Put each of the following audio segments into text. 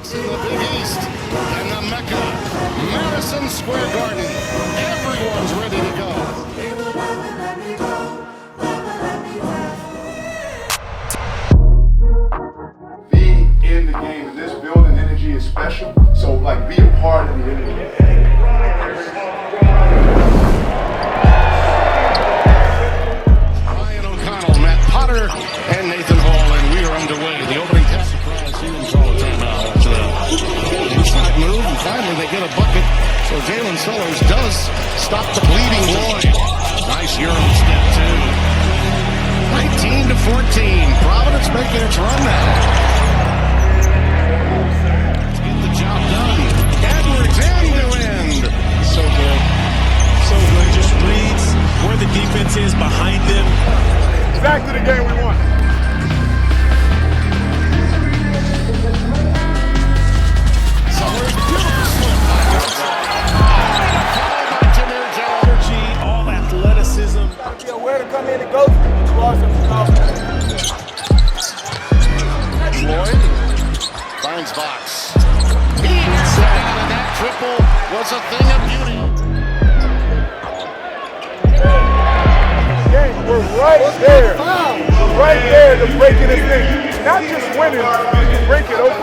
In the Big East and the Mecca, Madison Square Garden. Everyone's ready to go. Be in the game. In this building, energy is special. So, like, be a part of the energy. Ryan O'Connell, Matt Potter, and Nathan Hall, and we are underway. The opening test. Surprise, he didn't call a timeout after that inside move, and finally they get a bucket. So Jalen Sellers does stop the bleeding Lloyd. Nice Euro step, too. 19-14. Providence making its run now. Let's get the job done. Edwards end to end. So good. So good. Just reads where the defense is behind them. Exactly the game we want. Sellers, beautiful slip. Energy, all athleticism. Yeah, where to come in and go to lost him. Lloyd finds Fox. He gets it out, and that triple was a thing of beauty. Game, we're right there. We're right there to breaking this thing. Not just winning, to break it open.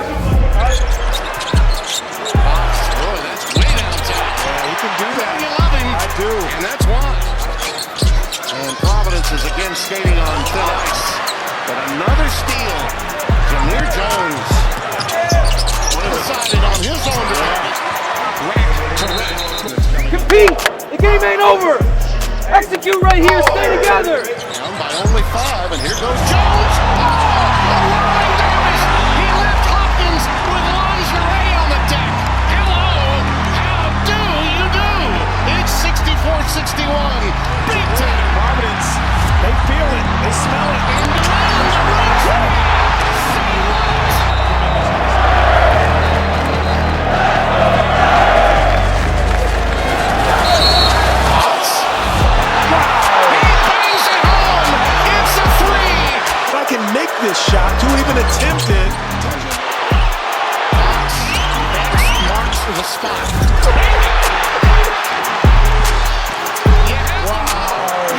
Fox, boy, that's way downtown. Yeah, he can do that. You love him. I do. And that's why. And Providence is again skating on thin ice. But another steal. Jameer Jones. One-sided on his own target. Rack to rack. Compete! The game ain't over! Execute right here, stay together! Down by only 5, and here goes Jones. Oh, Ryan Davis. He left Hopkins with lingerie on the deck. Hello, how do you do? It's 64-61. Big time. Providence, they feel it. They smell it. And around the roof. Say what? Make this shot to even attempt it. Marks to the spot. You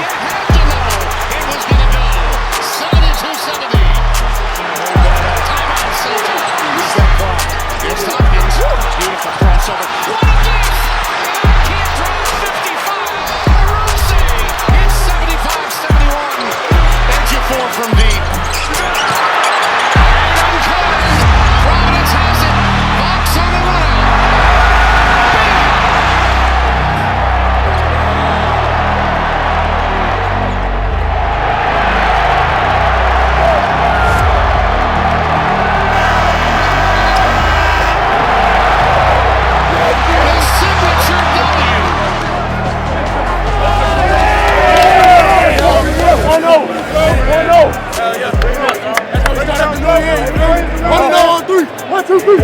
had to know it was going to go. 72-70. Timeout, Celtics. Here's Hopkins. Beautiful crossover. What a dish! Can't drive 55. Rossi. It's 75-71. Edge of 4 from deep. Providence has it. Fox on the run. The signature W. 1-0 on 3. 1, 2, 3.